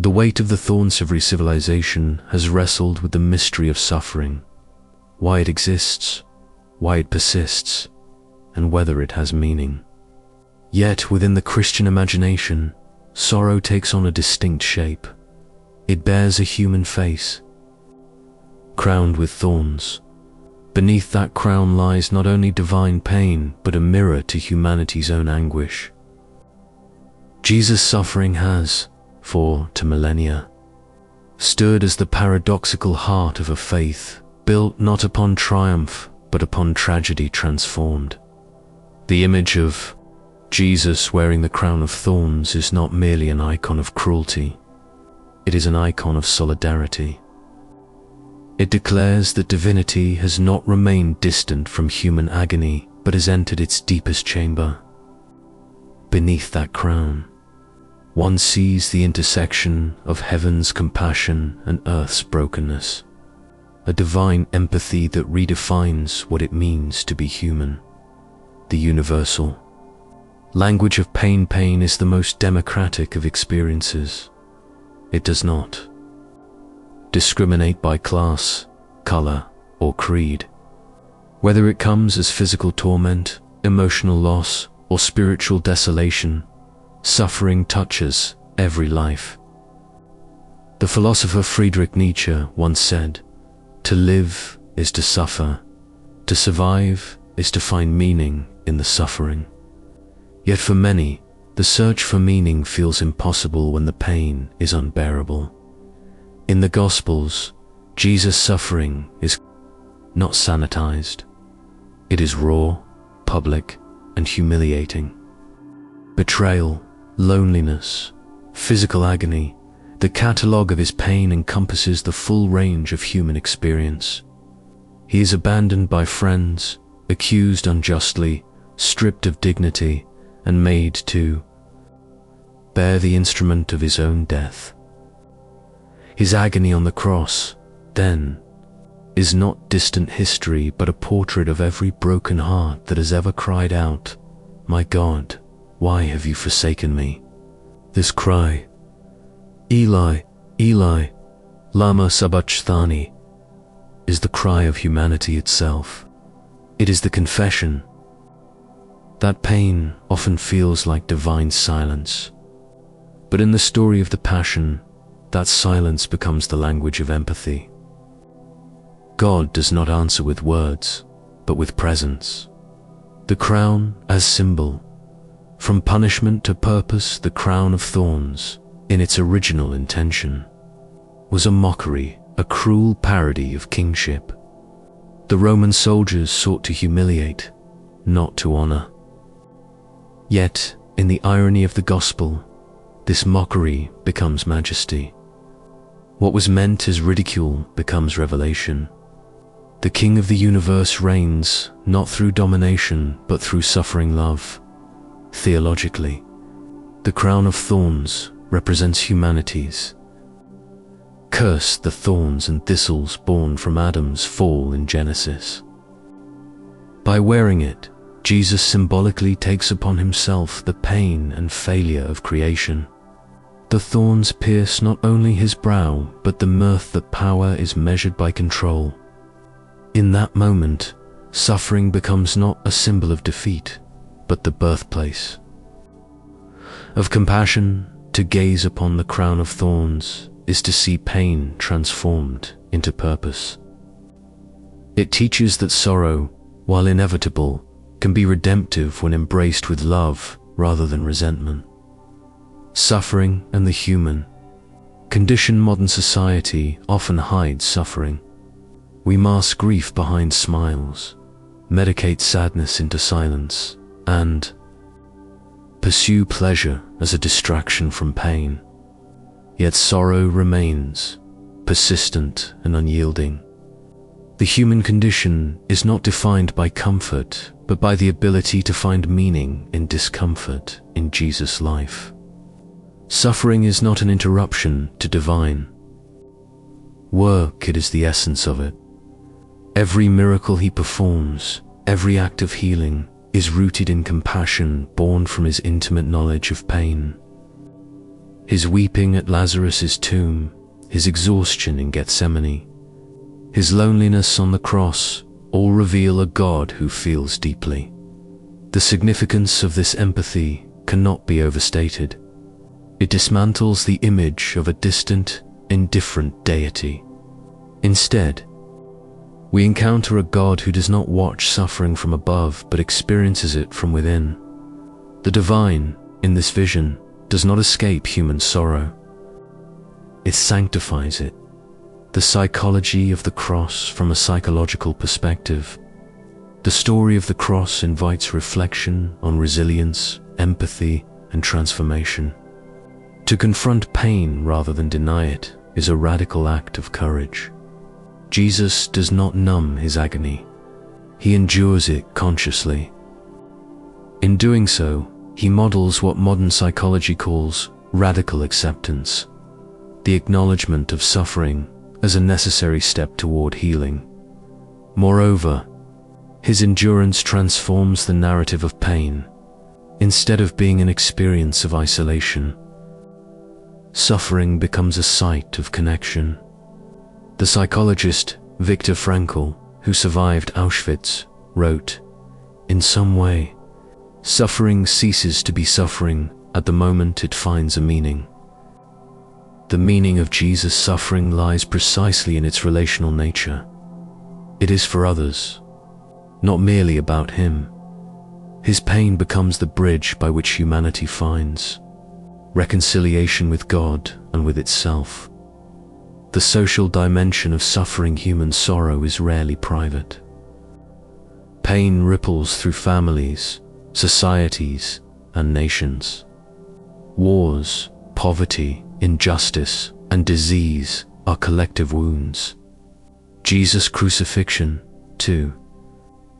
the weight of the thorns every civilization has wrestled with the mystery of suffering, why it exists, why it persists, and whether it has meaning. Yet within the Christian imagination, sorrow takes on a distinct shape. It bears a human face, crowned with thorns. Beneath that crown lies not only divine pain, but a mirror to humanity's own anguish. Jesus' suffering has, for millennia, stood as the paradoxical heart of a faith built not upon triumph, but upon tragedy transformed. The image of Jesus wearing the crown of thorns is not merely an icon of cruelty. It is an icon of solidarity. It declares that divinity has not remained distant from human agony, but has entered its deepest chamber. Beneath that crown, one sees the intersection of heaven's compassion and earth's brokenness, a divine empathy that redefines what it means to be human, the universal. Language of pain. Pain is the most democratic of experiences. It does not discriminate by class, color, or creed. Whether it comes as physical torment, emotional loss, or spiritual desolation, suffering touches every life. The philosopher Friedrich Nietzsche once said, "To live is to suffer, to survive is to find meaning in the suffering." Yet for many, the search for meaning feels impossible when the pain is unbearable. In the Gospels, Jesus' suffering is not sanitized. It is raw, public, and humiliating. Betrayal, loneliness, physical agony, the catalogue of his pain encompasses the full range of human experience. He is abandoned by friends, accused unjustly, stripped of dignity, and made to bear the instrument of his own death. His agony on the cross, then, is not distant history but a portrait of every broken heart that has ever cried out, "My God, why have you forsaken me?" This cry, "Eli, Eli, lama sabachthani," is the cry of humanity itself. It is the confession that pain often feels like divine silence. But in the story of the Passion, that silence becomes the language of empathy. God does not answer with words, but with presence. The crown as symbol. From punishment to purpose, the crown of thorns, in its original intention, was a mockery, a cruel parody of kingship. The Roman soldiers sought to humiliate, not to honor. Yet, in the irony of the gospel, this mockery becomes majesty. What was meant as ridicule becomes revelation. The King of the universe reigns not through domination, but through suffering love. Theologically, the crown of thorns represents humanity's curse, the thorns and thistles born from Adam's fall in Genesis. By wearing it, Jesus symbolically takes upon himself the pain and failure of creation. The thorns pierce not only his brow, but the mirth that power is measured by control. In that moment, suffering becomes not a symbol of defeat, but the birthplace of compassion. To gaze upon the crown of thorns is to see pain transformed into purpose. It teaches that sorrow, while inevitable, can be redemptive when embraced with love rather than resentment. Suffering and the human condition. Modern society often hides suffering. We mask grief behind smiles, medicate sadness into silence, and pursue pleasure as a distraction from pain. Yet sorrow remains, persistent and unyielding. The human condition is not defined by comfort, but by the ability to find meaning in discomfort in Jesus' life. Suffering is not an interruption to divine work, it is the essence of it. Every miracle he performs, every act of healing, is rooted in compassion born from his intimate knowledge of pain. His weeping at Lazarus's tomb, his exhaustion in Gethsemane, his loneliness on the cross, all reveal a God who feels deeply. The significance of this empathy cannot be overstated. It dismantles the image of a distant, indifferent deity. Instead, we encounter a God who does not watch suffering from above but experiences it from within. The divine, in this vision, does not escape human sorrow. It sanctifies it. The psychology of the cross from a psychological perspective. The story of the cross invites reflection on resilience, empathy, and transformation. To confront pain rather than deny it is a radical act of courage. Jesus does not numb his agony. He endures it consciously. In doing so, he models what modern psychology calls radical acceptance, the acknowledgement of suffering as a necessary step toward healing. Moreover, his endurance transforms the narrative of pain. Instead of being an experience of isolation, suffering becomes a site of connection. The psychologist Viktor Frankl, who survived Auschwitz, wrote, "In some way, suffering ceases to be suffering at the moment it finds a meaning." The meaning of Jesus' suffering lies precisely in its relational nature. It is for others, not merely about him. His pain becomes the bridge by which humanity finds reconciliation with God and with itself. The social dimension of suffering human sorrow is rarely private. Pain ripples through families, societies, and nations. Wars, poverty, injustice, and disease are collective wounds. Jesus' crucifixion, too,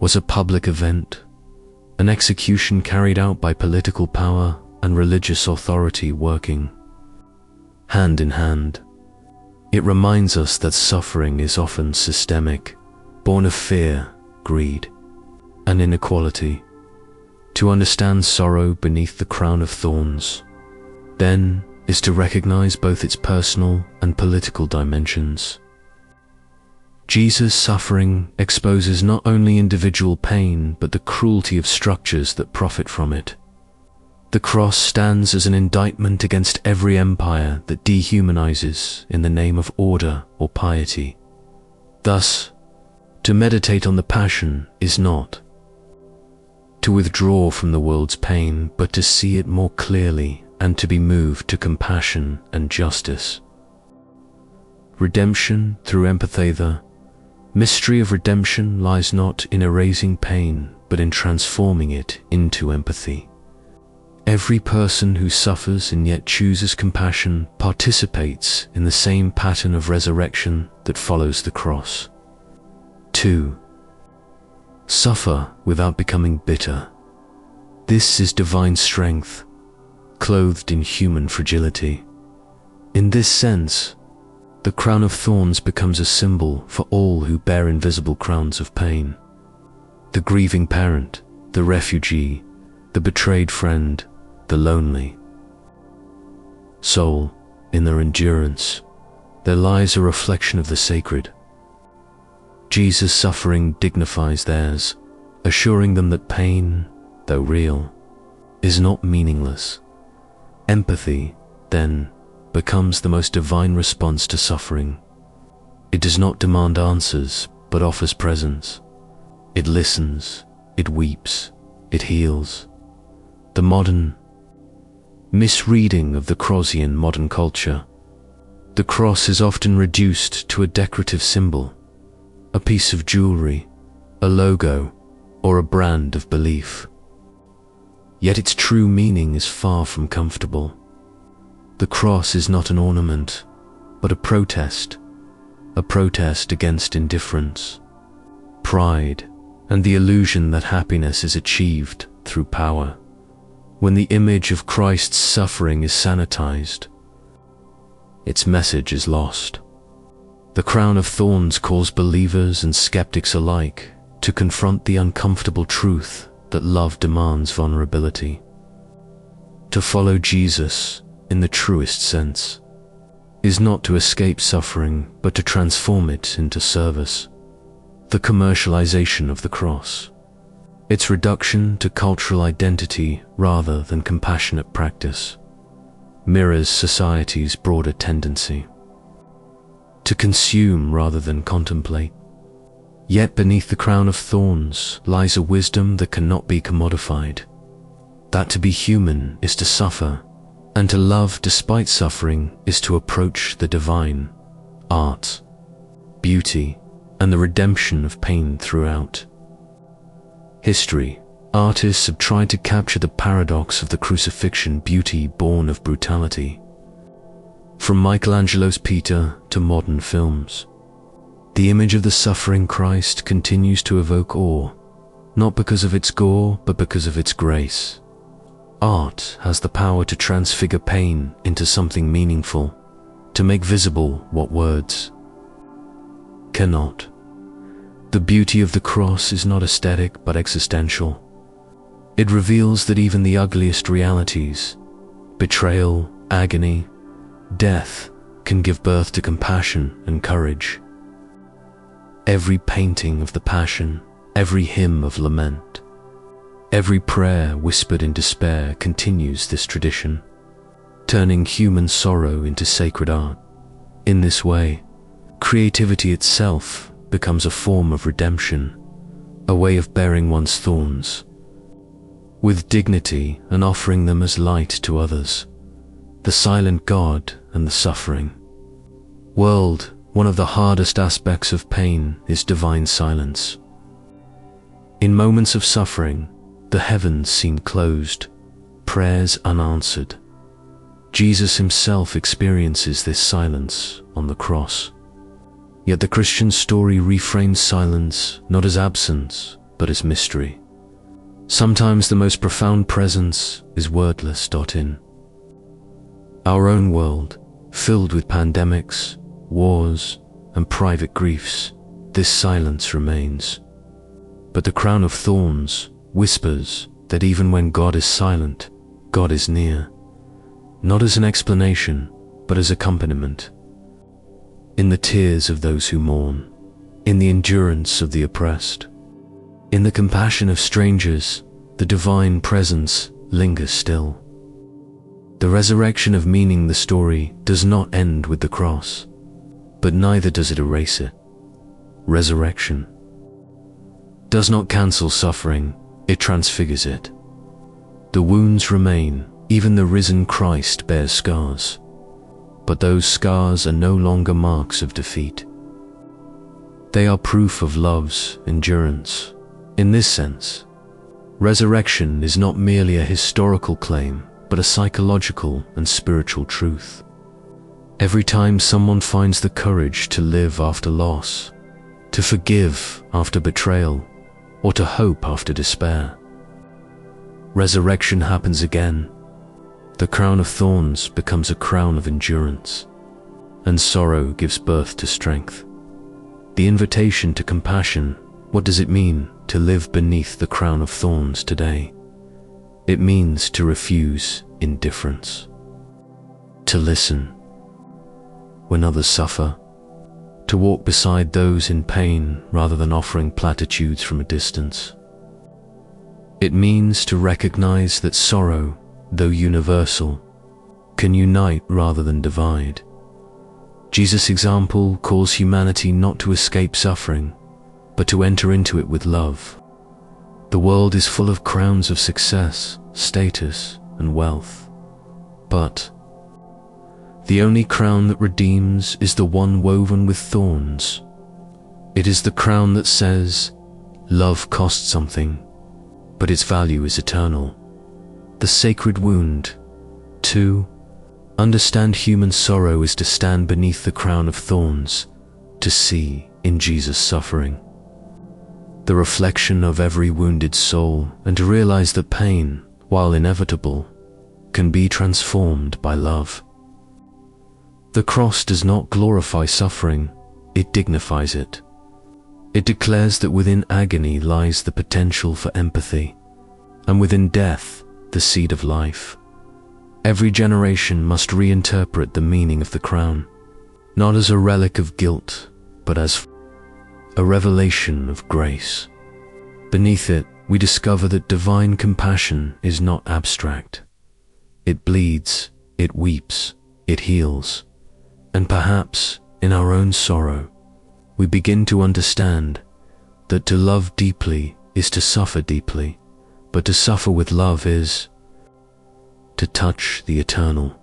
was a public event, an execution carried out by political power and religious authority working hand in hand. It reminds us that suffering is often systemic, born of fear, greed, and inequality. To understand sorrow beneath the crown of thorns, then, is to recognize both its personal and political dimensions. Jesus' suffering exposes not only individual pain but the cruelty of structures that profit from it. The cross stands as an indictment against every empire that dehumanizes in the name of order or piety. Thus, to meditate on the Passion is not to withdraw from the world's pain, but to see it more clearly and to be moved to compassion and justice. Redemption through empathy. The mystery of redemption lies not in erasing pain, but in transforming it into empathy. Every person who suffers and yet chooses compassion participates in the same pattern of resurrection that follows the cross. 2. Suffer without becoming bitter. This is divine strength, clothed in human fragility. In this sense, the crown of thorns becomes a symbol for all who bear invisible crowns of pain. The grieving parent, the refugee, the betrayed friend, the lonely soul. In their endurance, there lies a reflection of the sacred. Jesus' suffering dignifies theirs, assuring them that pain, though real, is not meaningless. Empathy, then, becomes the most divine response to suffering. It does not demand answers, but offers presence. It listens, it weeps, it heals. The modern misreading of the cross in modern culture. The cross is often reduced to a decorative symbol, a piece of jewelry, a logo, or a brand of belief. Yet its true meaning is far from comfortable. The cross is not an ornament, but a protest against indifference, pride, and the illusion that happiness is achieved through power. When the image of Christ's suffering is sanitized, its message is lost. The crown of thorns calls believers and skeptics alike to confront the uncomfortable truth that love demands vulnerability. To follow Jesus in the truest sense, is not to escape suffering, but to transform it into service. The commercialization of the cross, its reduction to cultural identity rather than compassionate practice, mirrors society's broader tendency to consume rather than contemplate. Yet beneath the crown of thorns lies a wisdom that cannot be commodified, that to be human is to suffer, and to love despite suffering is to approach the divine, art, beauty, and the redemption of pain throughout history. Artists have tried to capture the paradox of the crucifixion, beauty born of brutality. From Michelangelo's Peter to modern films, the image of the suffering Christ continues to evoke awe, not because of its gore, but because of its grace. Art has the power to transfigure pain into something meaningful, to make visible what words cannot. The beauty of the cross is not aesthetic but existential. It reveals that even the ugliest realities, betrayal, agony, death, can give birth to compassion and courage. Every painting of the Passion, every hymn of lament, every prayer whispered in despair continues this tradition, turning human sorrow into sacred art. In this way, creativity itself becomes a form of redemption, a way of bearing one's thorns with dignity and offering them as light to others. The silent God and the suffering world. One of the hardest aspects of pain is divine silence. In moments of suffering, the heavens seem closed, prayers unanswered. Jesus himself experiences this silence on the cross. Yet the Christian story reframes silence not as absence, but as mystery. Sometimes the most profound presence is wordless. In our own world, filled with pandemics, wars, and private griefs, this silence remains. But the crown of thorns whispers that even when God is silent, God is near, not as an explanation, but as accompaniment. In the tears of those who mourn, in the endurance of the oppressed, in the compassion of strangers, the divine presence lingers still. The resurrection of meaning. The story does not end with the cross, but neither does it erase it. Resurrection does not cancel suffering, it transfigures it. The wounds remain, even the risen Christ bears scars, but those scars are no longer marks of defeat. They are proof of love's endurance. In this sense, resurrection is not merely a historical claim, but a psychological and spiritual truth. Every time someone finds the courage to live after loss, to forgive after betrayal, or to hope after despair, resurrection happens again. The crown of thorns becomes a crown of endurance, and sorrow gives birth to strength. The invitation to compassion. What does it mean to live beneath the crown of thorns today? It means to refuse indifference, to listen when others suffer, to walk beside those in pain rather than offering platitudes from a distance. It means to recognize that sorrow, though universal, can unite rather than divide. Jesus' example calls humanity not to escape suffering, but to enter into it with love. The world is full of crowns of success, status, and wealth, but the only crown that redeems is the one woven with thorns. It is the crown that says, love costs something, but its value is eternal. The sacred wound. To understand human sorrow is to stand beneath the crown of thorns, to see in Jesus' suffering the reflection of every wounded soul, and to realize that pain, while inevitable, can be transformed by love. The cross does not glorify suffering, it dignifies it. It declares that within agony lies the potential for empathy, and within death, the seed of life. Every generation must reinterpret the meaning of the crown, not as a relic of guilt, but as a revelation of grace. Beneath it, we discover that divine compassion is not abstract. It bleeds, it weeps, it heals, and perhaps, in our own sorrow, we begin to understand that to love deeply is to suffer deeply, but to suffer with love is to touch the eternal.